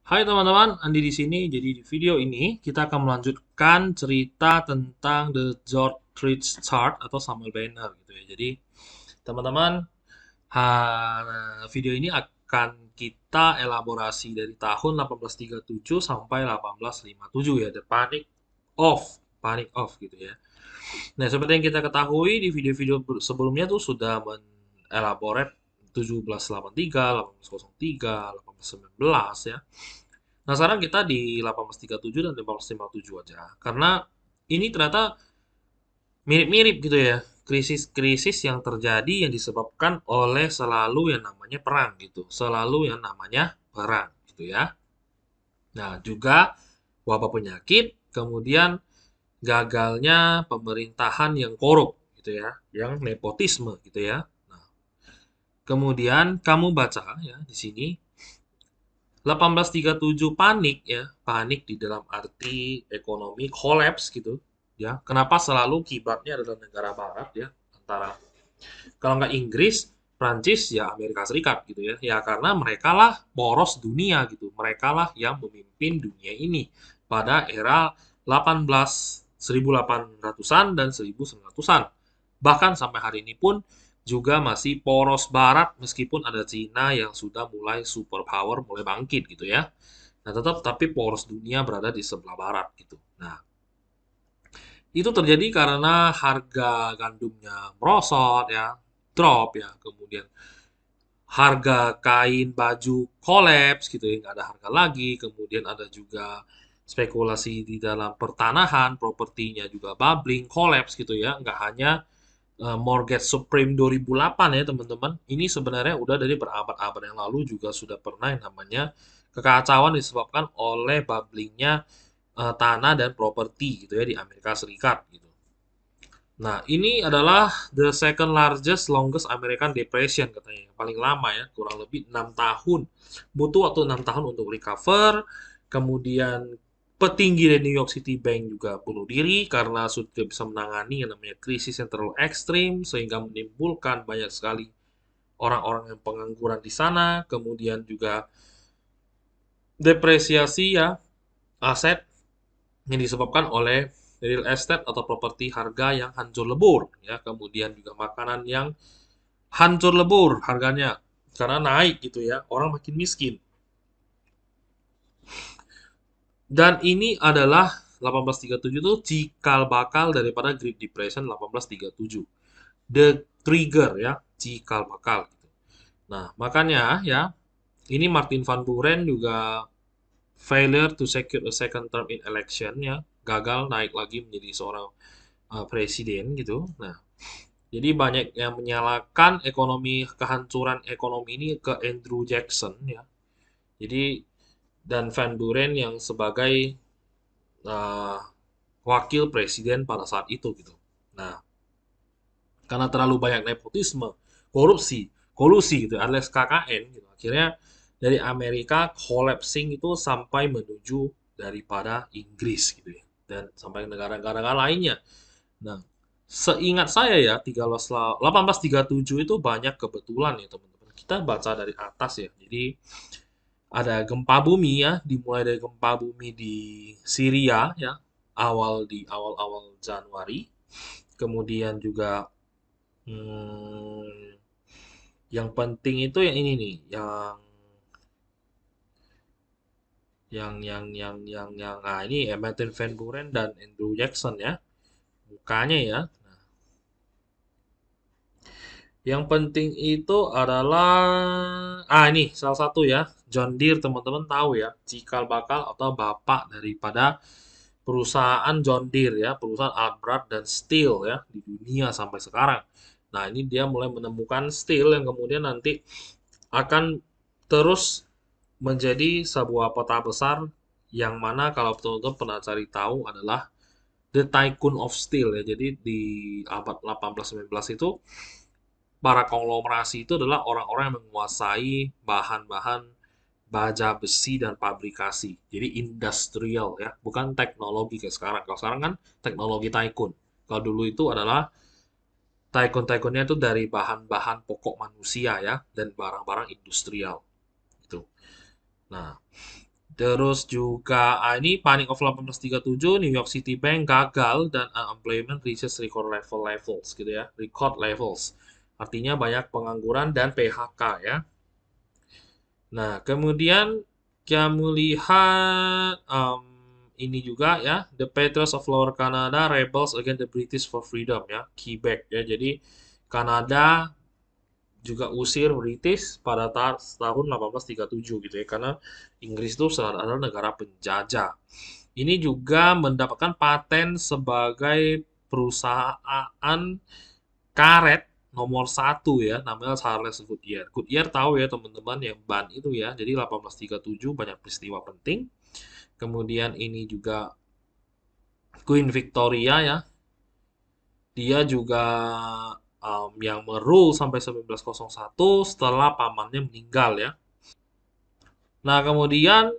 Hai teman-teman, Andi di sini. Jadi di video ini kita akan melanjutkan cerita tentang The George Rich Chart atau Samuel Banner gitu ya. Jadi teman-teman, video ini akan kita elaborasi dari tahun 1837 sampai 1857 ya, The Panic Off gitu ya. Nah, seperti yang kita ketahui di video-video sebelumnya tuh sudah mengelaborate 1783, 1803, 1819 ya. Nah, sekarang kita di 1837 dan 1857 aja. Karena ini ternyata mirip-mirip gitu ya. Krisis-krisis yang terjadi yang disebabkan oleh selalu yang namanya perang gitu. Selalu yang namanya perang gitu ya. Nah, juga wabah penyakit, kemudian gagalnya pemerintahan yang korup gitu ya, yang nepotisme gitu ya. Nah, kemudian kamu baca ya di sini 1837 panik ya, panik di dalam arti ekonomi collapse gitu ya. Kenapa selalu kiblatnya adalah negara barat ya, antara kalau nggak Inggris, Prancis ya Amerika Serikat gitu ya. Ya karena mereka lah poros dunia gitu. Mereka lah yang memimpin dunia ini pada era 18 1800-an dan 1900-an. Bahkan sampai hari ini pun juga masih poros barat meskipun ada Cina yang sudah mulai superpower, mulai bangkit gitu ya. Nah, tetap tapi poros dunia berada di sebelah barat gitu. Nah, itu terjadi karena harga gandumnya merosot ya, drop ya, kemudian harga kain baju kolaps gitu ya, nggak ada harga lagi, kemudian ada juga spekulasi di dalam pertanahan, propertinya juga bubbling, kolaps gitu ya, nggak hanya mortgage subprime 2008 ya teman-teman, ini sebenarnya udah dari berabad-abad yang lalu juga sudah pernah yang namanya kekacauan disebabkan oleh bubblingnya tanah dan properti gitu ya di Amerika Serikat gitu. Nah, ini adalah the second largest longest American Depression katanya. Yang paling lama ya, kurang lebih 6 tahun. Butuh waktu 6 tahun untuk recover. Kemudian petinggi dari New York City Bank juga bunuh diri karena sudah tidak bisa menangani yang namanya krisis yang terlalu ekstrim sehingga menimbulkan banyak sekali orang-orang yang pengangguran di sana. Kemudian juga depresiasi ya aset yang disebabkan oleh real estate atau properti harga yang hancur lebur ya, kemudian juga makanan yang hancur lebur harganya karena naik gitu ya, orang makin miskin. Dan ini adalah 1837 itu cikal bakal daripada Great Depression 1837, the trigger ya, cikal bakal gitu. Nah, makanya ya, ini Martin Van Buren juga failure to secure a second term in election ya, gagal naik lagi menjadi seorang presiden gitu. Nah, jadi banyak yang menyalahkan kehancuran ekonomi ini ke Andrew Jackson ya. Jadi dan Van Buren yang sebagai uh, wakil presiden pada saat itu gitu. Nah, karena terlalu banyak nepotisme, korupsi, kolusi gitu, alias KKN gitu. Akhirnya dari Amerika collapsing itu sampai menuju daripada Inggris gitu ya. Dan sampai negara-negara lainnya. Nah, seingat saya ya 1837 itu banyak kebetulan ya teman-teman. Kita baca dari atas ya. Jadi ada gempa bumi ya, dimulai dari gempa bumi di Syria ya, awal-awal Januari. Kemudian juga yang penting itu yang ini nih, nah ini Martin Van Buren dan Andrew Jackson ya, mukanya ya. Yang penting itu adalah ini salah satu ya, John Deere teman-teman tahu ya, cikal bakal atau bapak daripada perusahaan John Deere ya, perusahaan alat berat dan steel ya di dunia sampai sekarang. Nah, ini dia mulai menemukan steel yang kemudian nanti akan terus menjadi sebuah peta besar yang mana kalau teman-teman pernah cari tahu adalah The Tycoon of Steel ya. Jadi di abad 18-19 itu para konglomerasi itu adalah orang-orang yang menguasai bahan-bahan baja besi dan pabrikasi. Jadi industrial ya, bukan teknologi kayak sekarang. Kalau sekarang kan teknologi tycoon. Kalau dulu itu adalah tycoon-tycoonnya itu dari bahan-bahan pokok manusia ya dan barang-barang industrial gitu. Nah, Terus juga ini Panic of 1837, New York City Bank gagal dan unemployment reaches levels gitu ya, record levels. Artinya banyak pengangguran dan PHK ya. Nah, kemudian kamu lihat ini juga ya, the Patriots of Lower Canada rebels against the British for freedom ya, Quebec ya. Jadi Kanada juga usir British pada tahun 1837 gitu ya, karena Inggris itu adalah negara penjajah. Ini juga mendapatkan paten sebagai perusahaan karet nomor satu ya, namanya Charles Goodyear. Goodyear tahu ya teman-teman yang ban itu ya. Jadi 1837 banyak peristiwa penting. Kemudian ini juga Queen Victoria ya. Dia juga yang merule sampai 1901 setelah pamannya meninggal ya. Nah, kemudian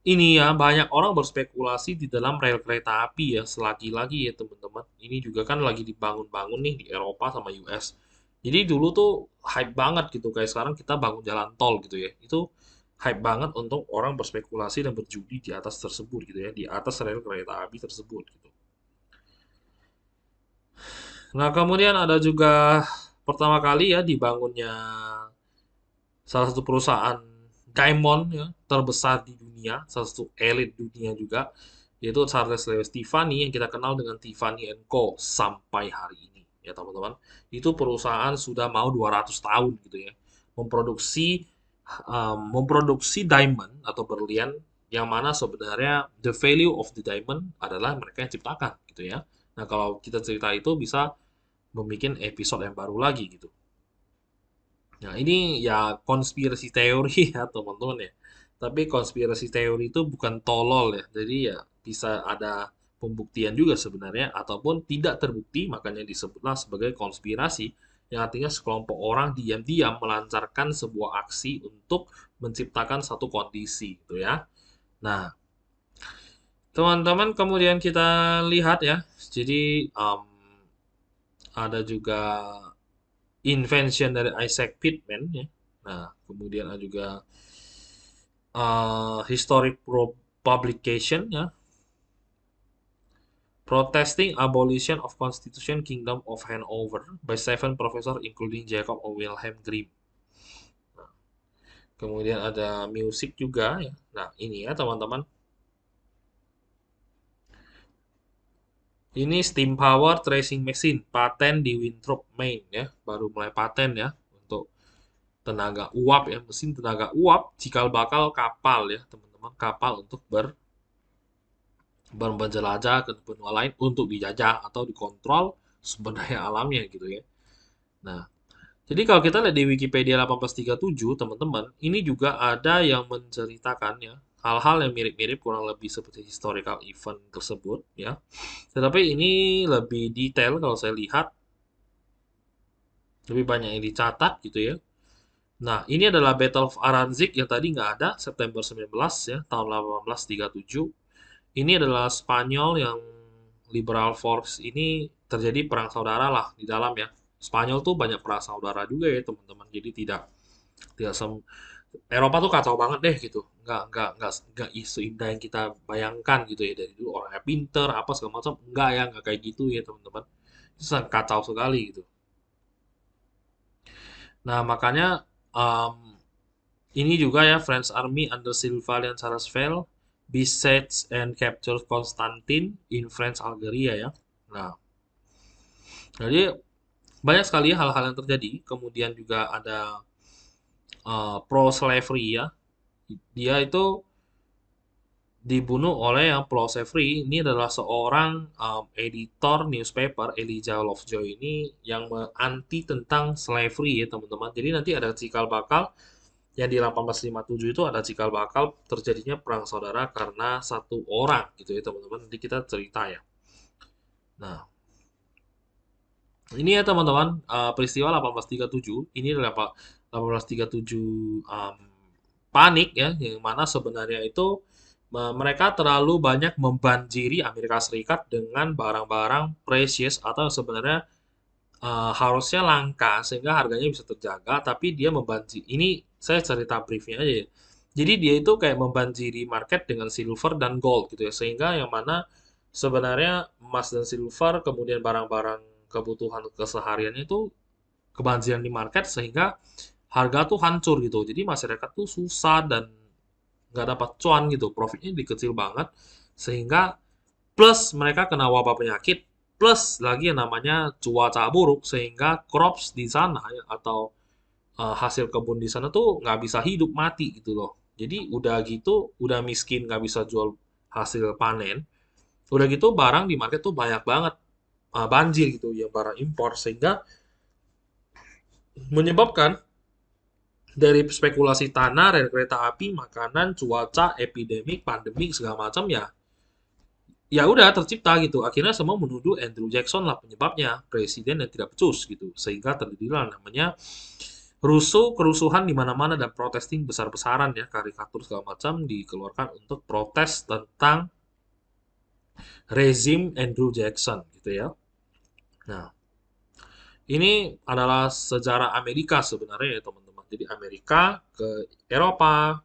ini ya, banyak orang berspekulasi di dalam rel kereta api ya, selagi-lagi ya teman-teman. Ini juga kan lagi dibangun-bangun nih di Eropa sama US. Jadi dulu tuh hype banget gitu, kayak sekarang kita bangun jalan tol gitu ya. Itu hype banget untuk orang berspekulasi dan berjudi di atas tersebut gitu ya, di atas rel kereta api tersebut gitu. Nah, kemudian ada juga pertama kali ya dibangunnya salah satu perusahaan diamond ya terbesar di dunia, salah satu elit dunia juga, yaitu Charles Lewis Tiffany yang kita kenal dengan Tiffany Co. sampai hari ini ya teman-teman. Itu perusahaan sudah mau 200 tahun gitu ya memproduksi diamond atau berlian yang mana sebenarnya the value of the diamond adalah mereka yang ciptakan gitu ya. Nah, kalau kita cerita itu bisa membuat episode yang baru lagi gitu. Nah, ini ya konspirasi teori ya, teman-teman ya. Tapi konspirasi teori itu bukan tolol ya. Jadi ya bisa ada pembuktian juga sebenarnya ataupun tidak terbukti, makanya disebutlah sebagai konspirasi yang artinya sekelompok orang diam-diam melancarkan sebuah aksi untuk menciptakan satu kondisi gitu ya. Nah, teman-teman kemudian kita lihat ya. Jadi ada juga invention dari Isaac Pitman ya. Nah, kemudian ada juga historic publication ya, protesting abolition of Constitution Kingdom of Hanover by seven professor including Jacob O. Wilhelm Grimm. Nah, kemudian ada musik juga ya. Nah, ini ya teman-teman. Ini steam power tracing machine, paten di Winthrop, Maine ya. Baru mulai paten ya untuk tenaga uap ya, mesin tenaga uap cikal bakal kapal ya, teman-teman. Kapal untuk berjelajah ke benua lain untuk dijajah atau dikontrol sumber daya alamnya gitu ya. Nah, jadi kalau kita lihat di Wikipedia 1837, teman-teman, ini juga ada yang menceritakan ya hal-hal yang mirip-mirip kurang lebih seperti historical event tersebut ya. Tetapi ini lebih detail kalau saya lihat, lebih banyak yang dicatat gitu ya. Nah, ini adalah Battle of Aranzik yang tadi nggak ada, September 19 ya, tahun 1837. Ini adalah Spanyol yang liberal force ini terjadi perang saudara lah di dalam ya. Spanyol tuh banyak perang saudara juga ya teman-teman. Jadi tidak tidak sem Eropa tuh kacau banget deh gitu. Nggak seindah yang kita bayangkan gitu ya. Dari dulu orangnya pinter apa segala macam. Enggak ya, nggak kayak gitu ya teman-teman. Itu sangat kacau sekali gitu. Nah, makanya um, ini juga ya French Army under Sylvain Charlesvel besiege and capture Constantine in French Algeria ya. Nah, jadi banyak sekali hal-hal yang terjadi. Kemudian juga ada pro slavery ya. Dia itu dibunuh oleh yang pro slavery. Ini adalah seorang editor newspaper Elijah Lovejoy ini yang anti tentang slavery ya teman-teman. Jadi nanti ada cikal bakal yang di 1857 itu ada cikal bakal terjadinya perang saudara karena satu orang gitu ya teman-teman. Nanti kita cerita ya. Nah, ini ya teman-teman peristiwa 1837. Ini adalah 1837 panik ya, yang mana sebenarnya itu mereka terlalu banyak membanjiri Amerika Serikat dengan barang-barang precious atau sebenarnya harusnya langka sehingga harganya bisa terjaga, tapi dia membanjiri. Ini saya cerita briefnya aja ya. Jadi dia itu kayak membanjiri market dengan silver dan gold gitu ya, sehingga yang mana sebenarnya emas dan silver kemudian barang-barang kebutuhan kesehariannya itu kebanjiran di market sehingga harga tuh hancur gitu. Jadi masyarakat tuh susah dan nggak dapat cuan gitu, profitnya dikecil banget sehingga plus mereka kena wabah penyakit plus lagi yang namanya cuaca buruk sehingga crops di sana ya, atau hasil kebun di sana tuh nggak bisa hidup mati gitu loh. Jadi udah gitu, udah miskin nggak bisa jual hasil panen, udah gitu barang di market tuh banyak banget banjir gitu ya barang impor sehingga menyebabkan dari spekulasi tanah, rel kereta api, makanan, cuaca, epidemik, pandemik segala macam ya ya udah tercipta gitu. Akhirnya semua menuduh Andrew Jackson lah penyebabnya, presiden yang tidak becus gitu. Sehingga terjadilah namanya kerusuhan di mana-mana dan protesting besar-besaran ya, karikatur segala macam dikeluarkan untuk protes tentang rezim Andrew Jackson gitu ya. Nah, ini adalah sejarah Amerika sebenarnya ya teman-teman. Jadi Amerika ke Eropa,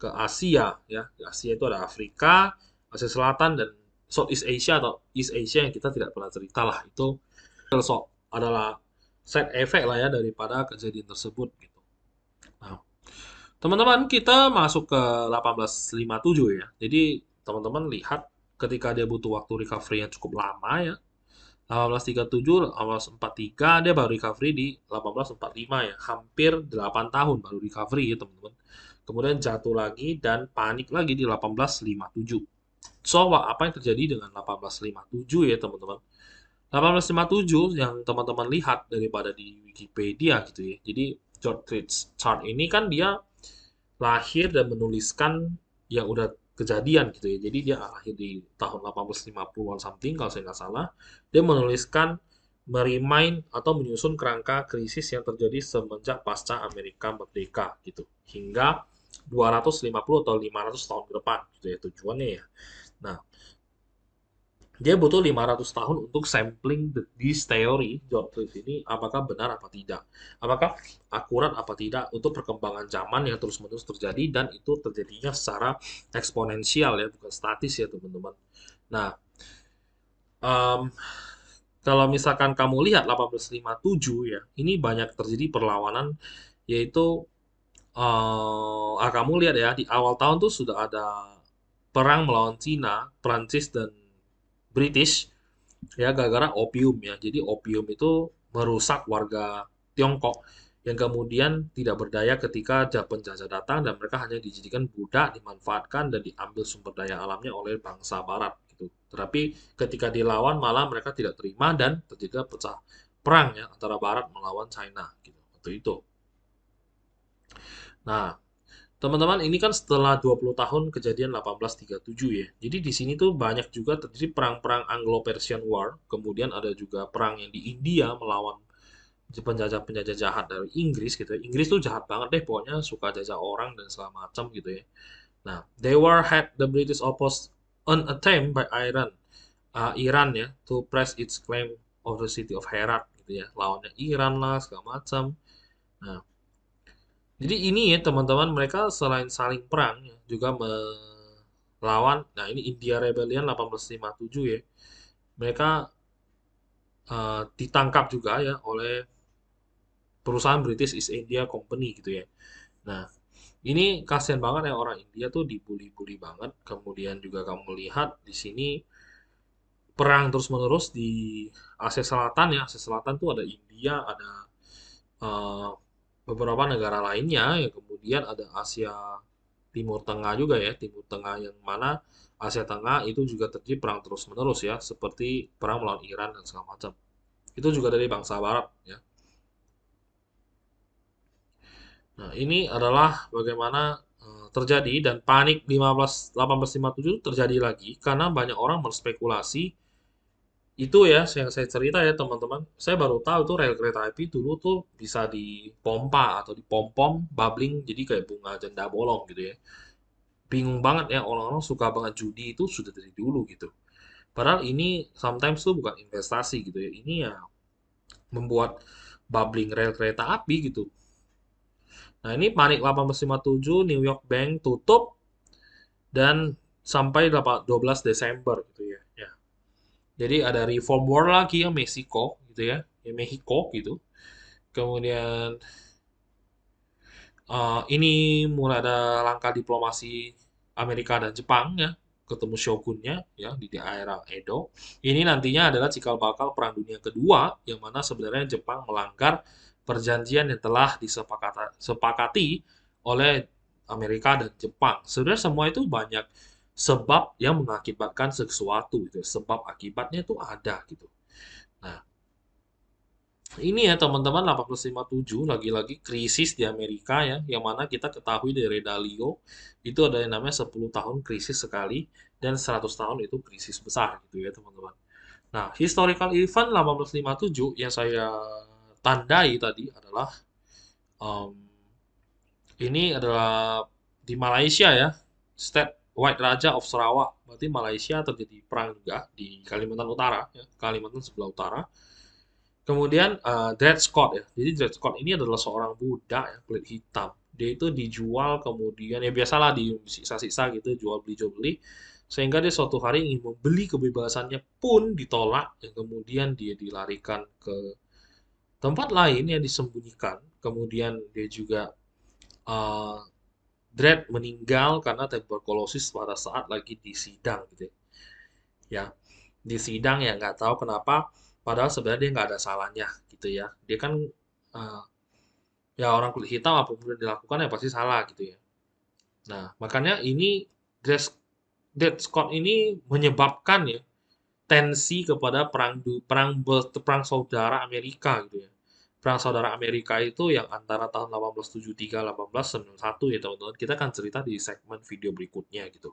ke Asia ya. Di Asia itu ada Afrika, Asia Selatan dan Southeast Asia atau East Asia yang kita tidak pernah cerita lah. Itu adalah side effect lah ya daripada kejadian tersebut gitu. Nah, teman-teman kita masuk ke 1857 ya. Jadi teman-teman lihat ketika dia butuh waktu recovery yang cukup lama ya. 1837, 1843 dia baru recovery di 1845 ya. Hampir 8 tahun baru recovery ya teman-teman. Kemudian jatuh lagi dan panik lagi di 1857. So, apa yang terjadi dengan 1857 ya teman-teman? 1857 yang teman-teman lihat daripada di Wikipedia gitu ya. Jadi George Chart ini kan dia lahir dan menuliskan yang udah kejadian gitu ya. Jadi dia lahir di tahun 1850-an something kalau saya nggak salah. Dia menuliskan merimain atau menyusun kerangka krisis yang terjadi semenjak pasca Amerika merdeka gitu. Hingga 250 atau 500 tahun ke depan gitu ya tujuannya ya. Nah, dia butuh 500 tahun untuk sampling this theory, John Cliff ini, apakah benar apa tidak. Apakah akurat apa tidak untuk perkembangan zaman yang terus-menerus terjadi dan itu terjadinya secara eksponensial ya, bukan statis ya teman-teman. Nah, em, kalau misalkan kamu lihat 1857 ya, ini banyak terjadi perlawanan yaitu kamu lihat ya di awal tahun tuh sudah ada perang melawan Cina, Prancis dan British ya gara-gara opium ya. Jadi opium itu merusak warga Tiongkok yang kemudian tidak berdaya ketika penjajah datang dan mereka hanya dijadikan budak, dimanfaatkan dan diambil sumber daya alamnya oleh bangsa Barat gitu. Tetapi ketika dilawan malah mereka tidak terima dan terjadi pecah perang ya antara Barat melawan China gitu. Waktu itu. Nah, teman-teman, ini kan setelah 20 tahun kejadian 1837 ya. Jadi di sini tuh banyak juga terjadi perang-perang Anglo-Persian War. Kemudian ada juga perang yang di India melawan penjajah-penjajah jahat dari Inggris gitu ya. Inggris tuh jahat banget deh, pokoknya suka jajah orang dan segala macam gitu ya. Nah, they were had the British opposed an attempt by Iran ya to press its claim of the city of Herat gitu ya. Lawannya Iran lah segala macam. Nah, jadi ini ya teman-teman mereka selain saling perang ya, juga melawan. Nah ini India Rebellion 1857 ya. Mereka ditangkap juga ya oleh perusahaan British East India Company gitu ya. Nah ini kasihan banget ya orang India tuh dibully-bully banget. Kemudian juga kamu lihat di sini perang terus-menerus di Asia Selatan ya. Asia Selatan tuh ada India, ada eh, beberapa negara lainnya ya. Kemudian ada Asia Timur Tengah juga ya, Timur Tengah yang mana Asia Tengah itu juga terjadi perang terus-menerus ya, seperti perang melawan Iran dan segala macam. Itu juga dari bangsa Barat ya. Nah, ini adalah bagaimana terjadi dan panik 1857 terjadi lagi karena banyak orang berspekulasi itu ya yang saya cerita ya teman-teman. Saya baru tahu tuh rel kereta api dulu tuh bisa dipompa atau dipom-pom bubbling jadi kayak bunga janda bolong gitu ya. Bingung banget ya orang-orang suka banget judi itu sudah dari dulu gitu. Padahal ini sometimes tuh bukan investasi gitu ya. Ini ya membuat bubbling rel kereta api gitu. Nah, ini panik 1857, New York Bank tutup dan sampai 12 Desember gitu ya. Ya. Jadi ada reform war lagi yang Meksiko gitu ya, yang Mexico gitu. Kemudian ini mulai ada langkah diplomasi Amerika dan Jepang ya, ketemu shogunnya ya di daerah Edo. Ini nantinya adalah cikal bakal Perang Dunia Kedua, yang mana sebenarnya Jepang melanggar perjanjian yang telah disepakati oleh Amerika dan Jepang. Sebenarnya semua itu banyak sebab yang mengakibatkan sesuatu gitu. Sebab akibatnya itu ada gitu. Nah, ini ya teman-teman 1857 lagi-lagi krisis di Amerika ya, yang mana kita ketahui dari Dalio itu ada yang namanya 10 tahun krisis sekali dan 100 tahun itu krisis besar gitu ya teman-teman. Nah, historical event 1857 yang saya tandai tadi adalah em, ini adalah di Malaysia ya, State White Raja of Sarawak. Berarti Malaysia terjadi perang juga di Kalimantan Utara ya, Kalimantan sebelah utara. Kemudian Dred Scott ya. Jadi Dred Scott ini adalah seorang budak ya, kulit hitam. Dia itu dijual kemudian ya biasalah di sisa-sisa gitu jual beli. Sehingga dia suatu hari ingin membeli kebebasannya pun ditolak dan kemudian dia dilarikan ke tempat lain yang disembunyikan. Kemudian dia juga uh, Dred meninggal karena tuberkulosis pada saat lagi di sidang gitu ya. Di sidang ya nggak tahu kenapa padahal sebenarnya dia nggak ada salahnya gitu ya. Dia kan uh, ya orang kulit hitam apapun yang dilakukan ya pasti salah gitu ya. Nah, makanya ini Dred Scott ini menyebabkan ya tensi kepada perang saudara Amerika gitu ya. Perang saudara Amerika itu yang antara tahun 1873 1891 ya teman-teman. Kita akan cerita di segmen video berikutnya gitu.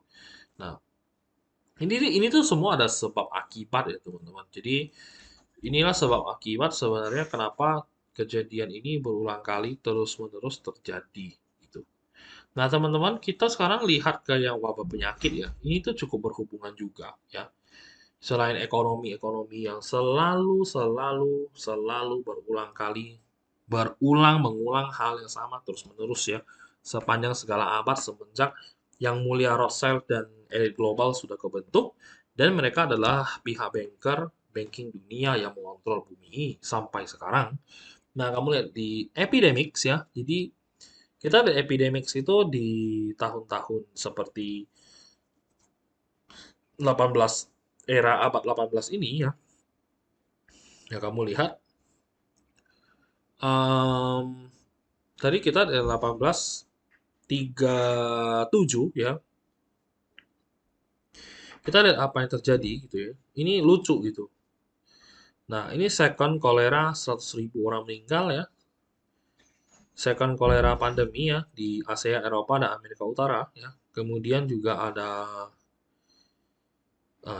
Nah, ini tuh semua ada sebab akibat ya teman-teman. Jadi inilah sebab akibat sebenarnya kenapa kejadian ini berulang kali terus-menerus terjadi gitu. Nah, teman-teman, kita sekarang lihat ke yang wabah penyakit ya. Ini tuh cukup berhubungan juga ya. Selain ekonomi yang selalu berulang kali mengulang hal yang sama terus-menerus ya sepanjang segala abad semenjak yang mulia Rothschild dan elit global sudah kebentuk dan mereka adalah pihak banking dunia yang mengontrol bumi sampai sekarang. Nah, kamu lihat di epidemics ya. Jadi kita lihat epidemics itu di tahun-tahun seperti 18 era abad 18 ini ya. Ya kamu lihat em, tadi kita dari 1837 ya. Kita lihat apa yang terjadi gitu ya. Ini lucu gitu. Nah, ini second kolera 100.000 orang meninggal ya. Second kolera pandemi ya di Asia, Eropa, dan Amerika Utara ya. Kemudian juga ada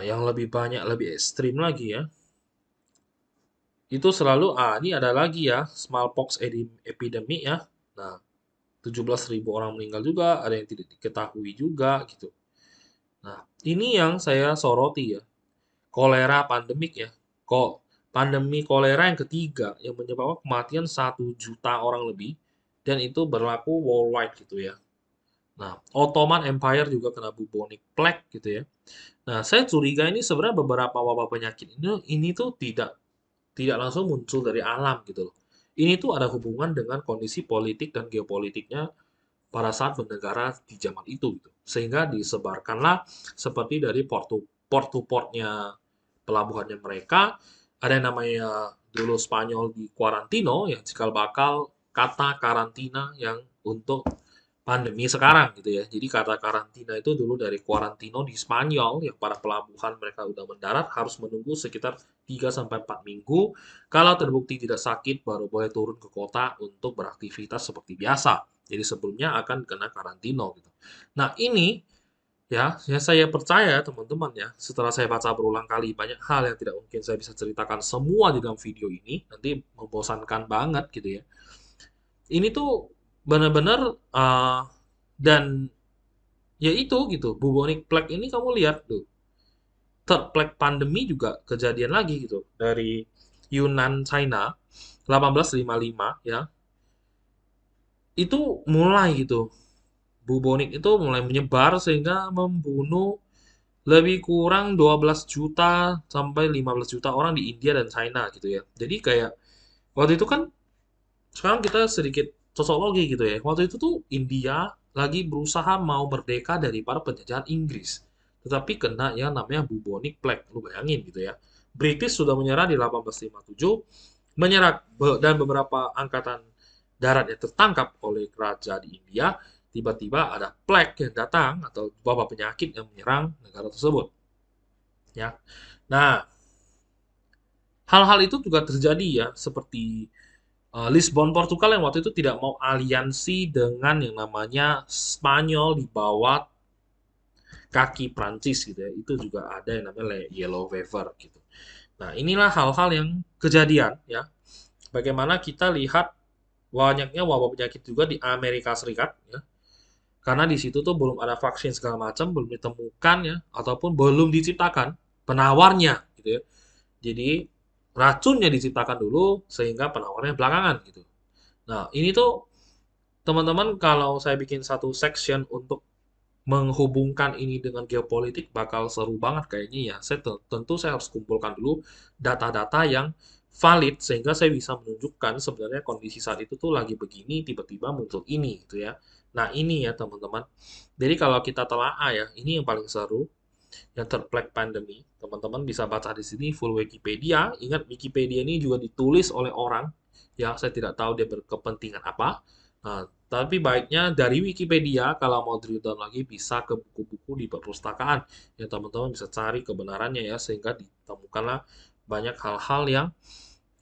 yang lebih banyak, lebih ekstrim lagi ya. Itu selalu, ini ada lagi ya, smallpox epidemic ya. Nah, 17.000 orang meninggal juga, ada yang tidak diketahui juga gitu. Nah, ini yang saya soroti ya, kolera pandemik ya. Kok pandemi kolera yang ketiga yang menyebabkan kematian 1 juta orang lebih dan itu berlaku worldwide gitu ya. Nah, Ottoman Empire juga kena bubonic plague gitu ya. Nah, saya curiga ini sebenarnya beberapa wabah penyakit ini tuh tidak tidak langsung muncul dari alam gitu loh. Ini tuh ada hubungan dengan kondisi politik dan geopolitiknya pada saat bernegara di zaman itu gitu. Sehingga disebarkanlah seperti dari port-to-portnya pelabuhannya mereka, ada yang namanya dulu Spanyol di Quarantino yang cikal bakal kata karantina yang untuk pandemi sekarang gitu ya. Jadi kata karantina itu dulu dari Quarantino di Spanyol yang para pelabuhan mereka udah mendarat harus menunggu sekitar 3 sampai 4 minggu. Kalau terbukti tidak sakit baru boleh turun ke kota untuk beraktivitas seperti biasa. Jadi sebelumnya akan kena karantino gitu. Nah, ini ya saya percaya teman-teman ya, setelah saya baca berulang kali banyak hal yang tidak mungkin saya bisa ceritakan semua di dalam video ini, nanti membosankan banget gitu ya. Ini tuh benar-benar dan ya itu gitu, bubonic plague ini kamu lihat tuh, third plague pandemi juga kejadian lagi gitu dari Yunan China 1855 ya. itu mulai gitu. Bubonic itu mulai menyebar sehingga membunuh lebih kurang 12 juta sampai 15 juta orang di India dan China gitu ya. Jadi kayak waktu itu kan, sekarang kita sedikit sosiologi gitu ya. Waktu itu tuh India lagi berusaha mau merdeka dari para penjajahan Inggris. Tetapi kena yang namanya bubonic plague. Lu bayangin gitu ya. British sudah menyerah di 1857, menyerah dan beberapa angkatan darat yang tertangkap oleh raja di India. Tiba-tiba ada plague yang datang atau wabah penyakit yang menyerang negara tersebut. Ya, nah hal-hal itu juga terjadi ya, seperti Lisbon, Portugal yang waktu itu tidak mau aliansi dengan yang namanya Spanyol di bawah kaki Prancis gitu ya. Itu juga ada yang namanya yellow fever gitu. Nah, inilah hal-hal yang kejadian ya. Bagaimana kita lihat banyaknya wabah penyakit juga di Amerika Serikat ya. Karena di situ tuh belum ada vaksin segala macam, belum ditemukan ya, ataupun belum diciptakan penawarnya gitu ya. Jadi racunnya diciptakan dulu sehingga penawarnya belakangan gitu. Nah, ini tuh teman-teman, kalau saya bikin satu section untuk menghubungkan ini dengan geopolitik bakal seru banget kayaknya ya. Tentu saya harus kumpulkan dulu data-data yang valid sehingga saya bisa menunjukkan sebenarnya kondisi saat itu tuh lagi begini, tiba-tiba muncul ini gitu ya. Nah, ini ya teman-teman. Jadi kalau kita telaah ya, ini yang paling seru, yang third plague pandemi. Teman-teman bisa baca di sini full Wikipedia. Ingat, Wikipedia ini juga ditulis oleh orang ya, saya tidak tahu dia berkepentingan apa. Nah, tapi baiknya dari Wikipedia kalau mau drill down lagi bisa ke buku-buku di perpustakaan yang teman-teman bisa cari kebenarannya ya, sehingga ditemukanlah banyak hal-hal yang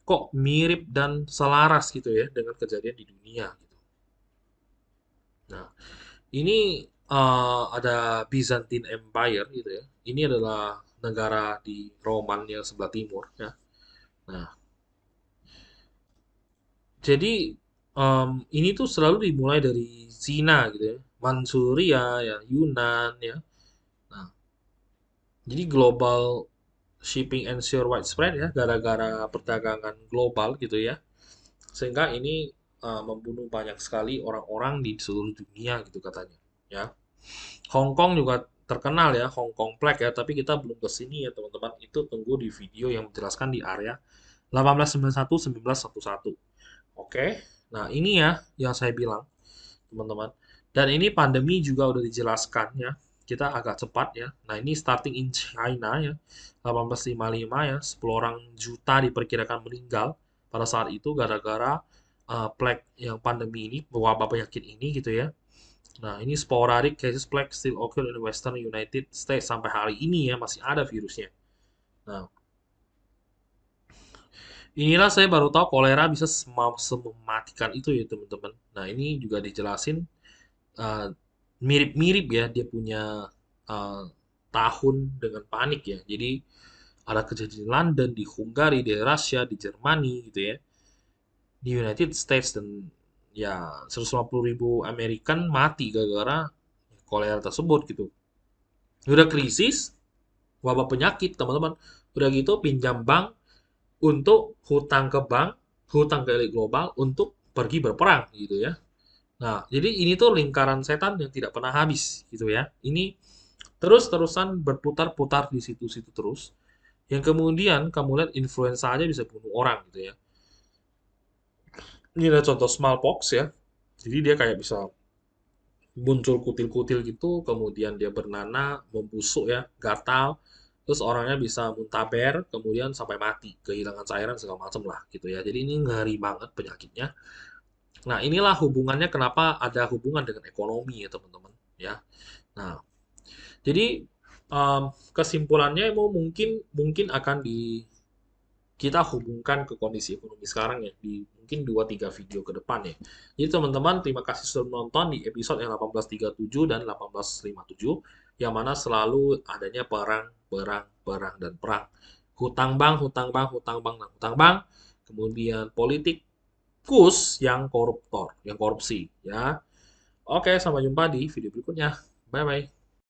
kok mirip dan selaras gitu ya dengan kejadian di dunia gitu. Nah, ini ada Byzantine Empire gitu ya. Ini adalah negara di Romania sebelah timur ya. Nah, jadi ini tuh selalu dimulai dari Cina gitu ya. Manchuria ya, Yunan ya. Nah, jadi global shipping ensure widespread ya, gara-gara perdagangan global gitu ya. Sehingga ini membunuh banyak sekali orang-orang di seluruh dunia gitu katanya. Ya. Hong Kong juga terkenal ya, Hong Kong Plague ya, tapi kita belum ke sini ya teman-teman. Itu tunggu di video yang menjelaskan di area 1891-1911. Oke, nah ini ya yang saya bilang teman-teman. Dan ini pandemi juga udah dijelaskan ya. Kita agak cepat ya. Nah ini starting in China ya, 1855 ya, 10 orang juta diperkirakan meninggal pada saat itu gara-gara plague yang pandemi ini, wabah penyakit ini gitu ya. Nah, ini sporadic cases plague still occur in the Western United States sampai hari ini ya, masih ada virusnya. Nah, inilah saya baru tahu kolera bisa semematikan itu ya teman-teman. Nah, ini juga dijelasin uh, mirip-mirip ya, dia punya uh, tahun dengan panik ya. Jadi ada kejadian di London, di Hungari, di Rusia, di Jerman gitu ya, di United States, dan ya 150.000 Amerikan mati gara-gara kolera tersebut gitu. Udah krisis, wabah penyakit teman-teman, udah gitu pinjam bank untuk hutang ke bank, hutang ke elit global untuk pergi berperang gitu ya. Nah, jadi ini tuh lingkaran setan yang tidak pernah habis gitu ya. Ini terus-terusan berputar-putar di situ-situ terus, yang kemudian kamu lihat influenza aja bisa bunuh orang gitu ya. Ini ada contoh smallpox ya. Jadi dia kayak bisa muncul kutil-kutil gitu, kemudian dia bernanah, membusuk ya, gatal, terus orangnya bisa muntaber, kemudian sampai mati, kehilangan cairan segala macam lah gitu ya. Jadi ini ngeri banget penyakitnya. Nah, inilah hubungannya kenapa ada hubungan dengan ekonomi ya teman-teman ya. Nah, jadi kesimpulannya mau mungkin mungkin akan kita hubungkan ke kondisi ekonomi sekarang ya di mungkin 2-3 video ke depan ya. Jadi teman-teman, terima kasih sudah menonton di episode yang 1837 dan 1857, yang mana selalu adanya perang, perang, perang, dan perang. Hutang bank, hutang bank, hutang bank, dan hutang bank. Kemudian politikus yang koruptor, yang korupsi ya. Oke, sampai jumpa di video berikutnya. Bye bye.